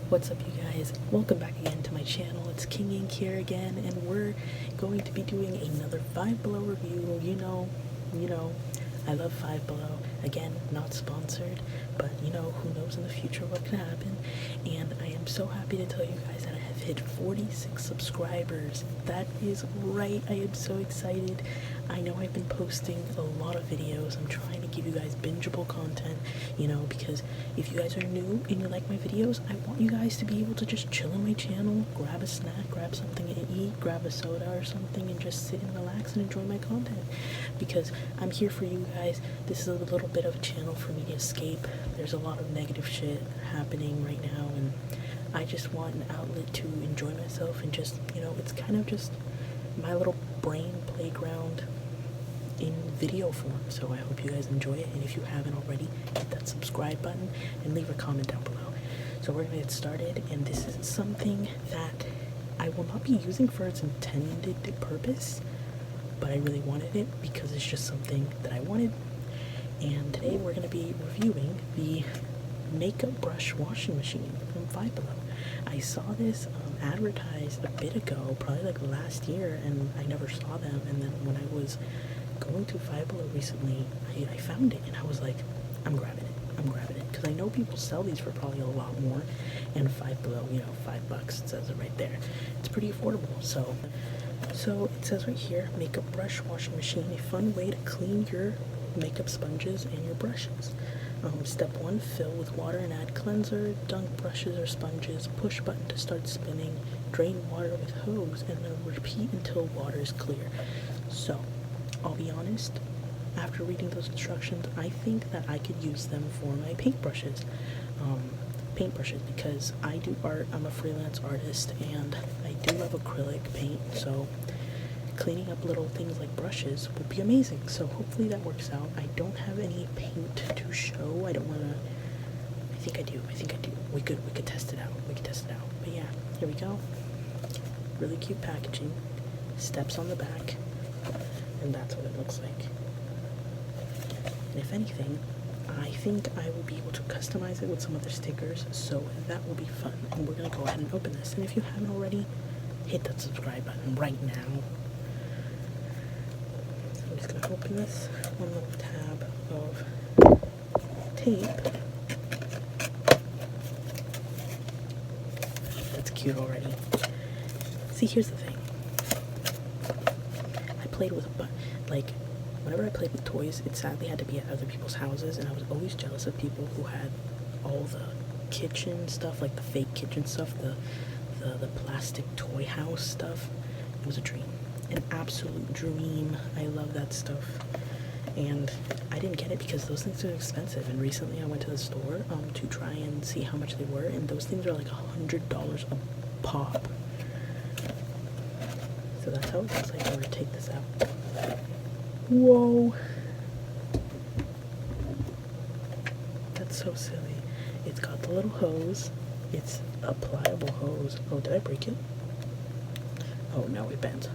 What's up, you guys? Welcome back again to my channel. It's King Ink here again, and we're going to be doing another Five Below review. You know, I love Five Below. Again, not sponsored, but who knows in the future what can happen. And I am so happy to tell you guys that I have hit 46 subscribers. That is right. I am so excited. I know I've been posting a lot of videos. I'm trying to give you guys bingeable content, because if you guys are new and you like my videos, I want you guys to be able to just chill on my channel, grab a snack, grab something to eat, grab a soda or something, and just sit and relax and enjoy my content, because I'm here for you guys. This is a little bit of a channel for me to escape. There's a lot of negative shit happening right now, and I just want an outlet to enjoy myself and just, it's kind of just my little brain playground in video form. So I hope you guys enjoy it, and if you haven't already, hit that subscribe button and leave a comment down below. So we're gonna get started, and this is something that I will not be using for its intended purpose, but I really wanted it because it's just something that I wanted. And today we're gonna be reviewing the makeup brush washing machine from Five Below. I saw this advertised a bit ago, probably like last year, and I never saw them. And then when I was going to Five Below recently, I found it, and I was like, I'm grabbing it, because I know people sell these for probably a lot more, and Five Below, $5, it says it right there. It's pretty affordable. So it says right here, makeup brush washing machine, a fun way to clean your makeup sponges and your brushes. Step 1, fill with water and add cleanser, dunk brushes or sponges, push button to start spinning, drain water with hose, and then repeat until water is clear. So I'll be honest, after reading those instructions, I think that I could use them for my paintbrushes, because I do art. I'm a freelance artist, and I do love acrylic paint, so cleaning up little things like brushes would be amazing. So hopefully that works out. I don't have any paint to show. I don't want to. I think I do. We could test it out. But yeah, here we go. Really cute packaging. Steps on the back. And that's what it looks like. And if anything, I think I will be able to customize it with some other stickers, so that will be fun. And we're going to go ahead and open this. And if you haven't already, hit that subscribe button right now. So I'm just going to open this one little tab of tape. That's cute already. See, here's the thing. Played with whenever I played with toys, it sadly had to be at other people's houses, and I was always jealous of people who had all the kitchen stuff, like the fake kitchen stuff, the plastic toy house stuff. It was a dream, an absolute dream. I love that stuff, and I didn't get it because those things are expensive. And recently I went to the store to try and see how much they were, and those things are like $100 a pop. So that's how it looks like. I'm going to take this out. Whoa. That's so silly. It's got the little hose. It's a pliable hose. Oh, did I break it? Oh, no, it bent.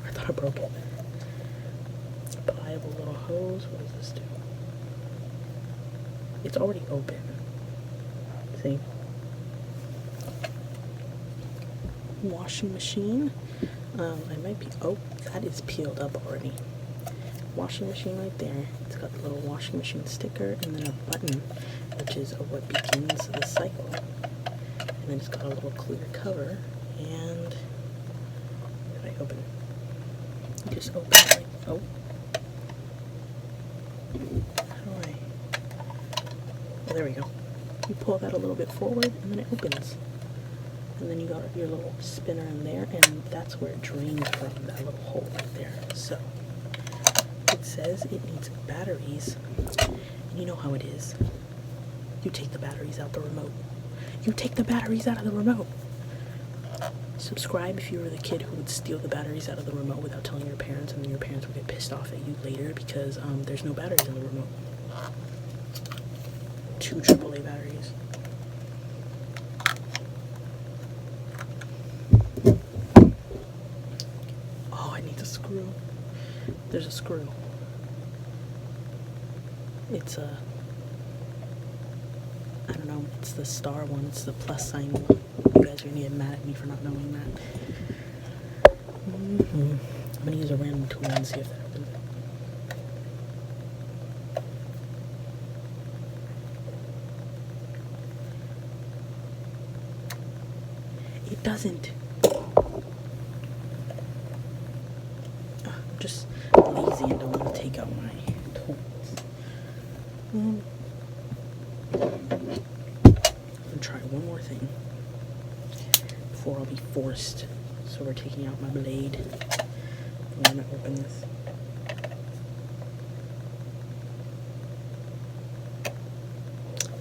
I thought I broke it. Pliable little hose. What does this do? It's already open. See? Washing machine. I might be, oh, that is peeled up already. Washing machine right there. It's got the little washing machine sticker, and then a button, which is what begins the cycle. And then it's got a little clear cover, and if I open it, you just open it like, oh. How do I, oh, there we go. You pull that a little bit forward, and then it opens. And then you got your little spinner in there, and that's where it drains from, that little hole right there. So it says it needs batteries, and you know how it is. You take the batteries out the remote. Subscribe if you were the kid who would steal the batteries out of the remote without telling your parents, and then your parents would get pissed off at you later because there's no batteries in the remote. 2 AAA batteries. Screw. There's a screw. It's a I don't know, it's the star one, it's the plus sign one. You guys are gonna get mad at me for not knowing that. I'm gonna use a random tool and see if that happens. It doesn't. I'm just lazy and don't want to take out my tools. I'm gonna try one more thing before I'll be forced. So we're taking out my blade. I'm gonna open this.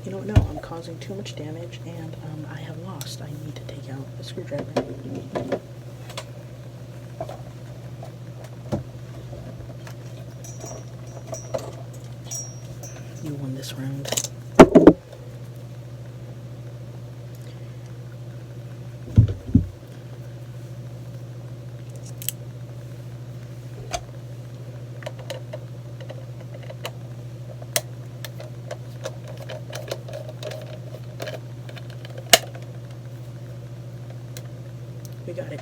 You know what? No, I'm causing too much damage, and I have lost. I need to take out the screwdriver. You won this round. We got it.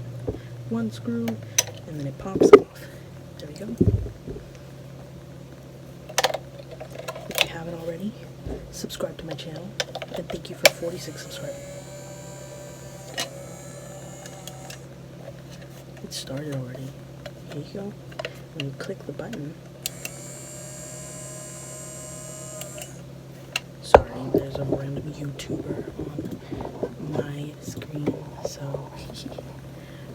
One screw, and then it pops off. There we go. If you haven't already, subscribe to my channel, and thank you for 46 subscribers. It started already. Here you go. When you click the button, sorry, there's a random YouTuber on my screen, so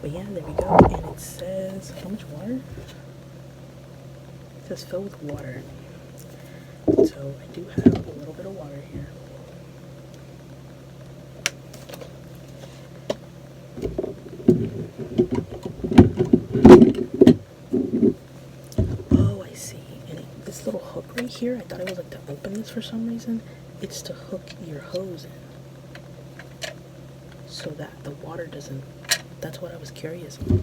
but yeah, there we go. And it says how much water? It says fill with water. So I do have a little bit of water here. Oh, I see. And this little hook right here, I thought it was like to open this for some reason. It's to hook your hose in so that the water doesn't. That's what I was curious about.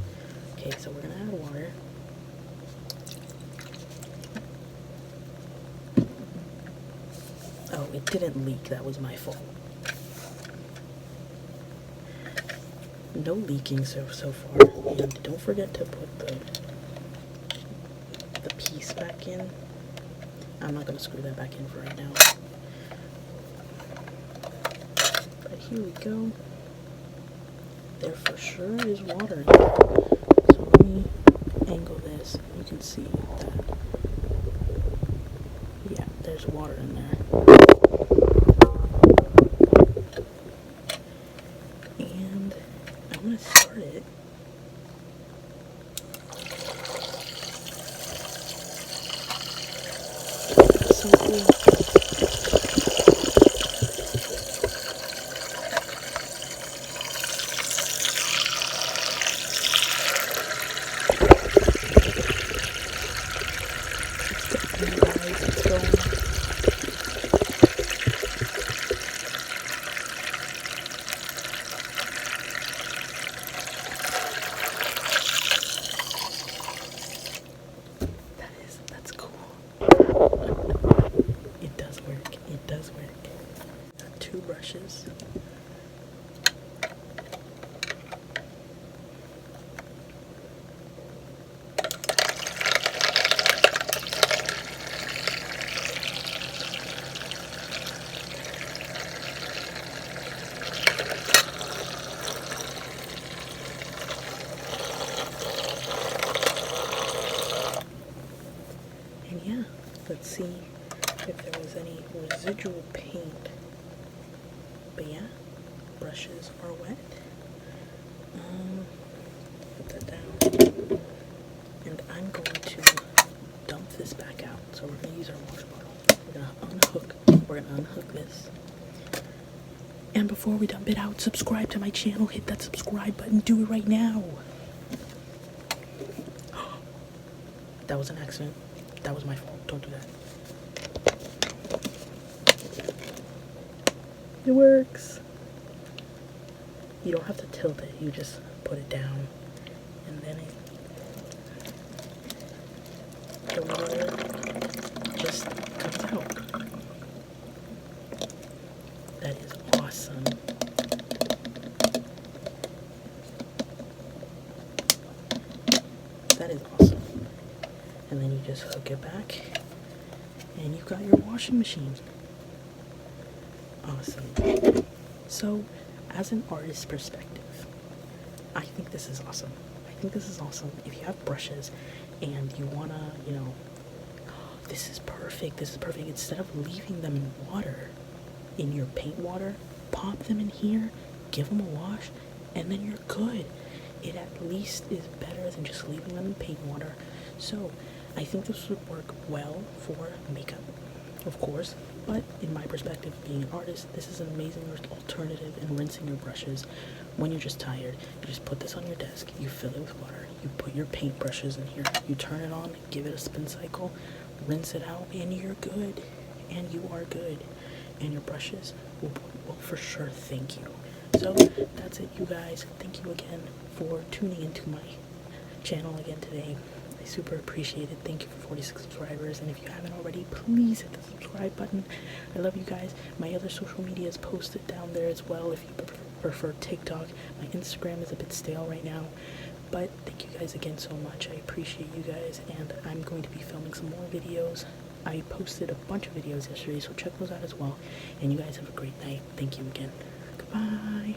Okay, so we're gonna add water. Oh, it didn't leak. That was my fault. No leaking so far. And don't forget to put the piece back in. I'm not gonna screw that back in for right now. But here we go. There for sure is water in there. So let me angle this. You can see that. Yeah, there's water in there. And I'm gonna start it. So cool. It's going. That's cool. It does work. It does work. Got 2 brushes. And yeah, let's see if there was any residual paint. But yeah, brushes are wet. Put that down. And I'm going to dump this back out. So we're going to use our water bottle. We're going to unhook this. And before we dump it out, subscribe to my channel. Hit that subscribe button. Do it right now. That was an accident. That was my fault. Don't do that. It works. You don't have to tilt it. You just put it down. And then the water just comes out. you just hook it back, and you've got your washing machine. Awesome. So, as an artist's perspective, I think this is awesome. I think this is awesome. If you have brushes and you wanna, this is perfect. This is perfect. Instead of leaving them in water, in your paint water, pop them in here, give them a wash, and then you're good. It at least is better than just leaving them in paint water. So I think this would work well for makeup, of course, but in my perspective, being an artist, this is an amazing alternative in rinsing your brushes. When you're just tired, you just put this on your desk, you fill it with water, you put your paint brushes in here, you turn it on, give it a spin cycle, rinse it out, and you're good. And you are good. And your brushes will for sure thank you. So that's it, you guys. Thank you again for tuning into my channel again today. I super appreciate it. Thank you for 46 subscribers, and if you haven't already, please hit the subscribe button. I love you guys. My other social media is posted down there as well if you prefer TikTok. My Instagram is a bit stale right now, but thank you guys again so much. I appreciate you guys, and I'm going to be filming some more videos. I posted a bunch of videos yesterday, so check those out as well. And you guys have a great night. Thank you again. Goodbye.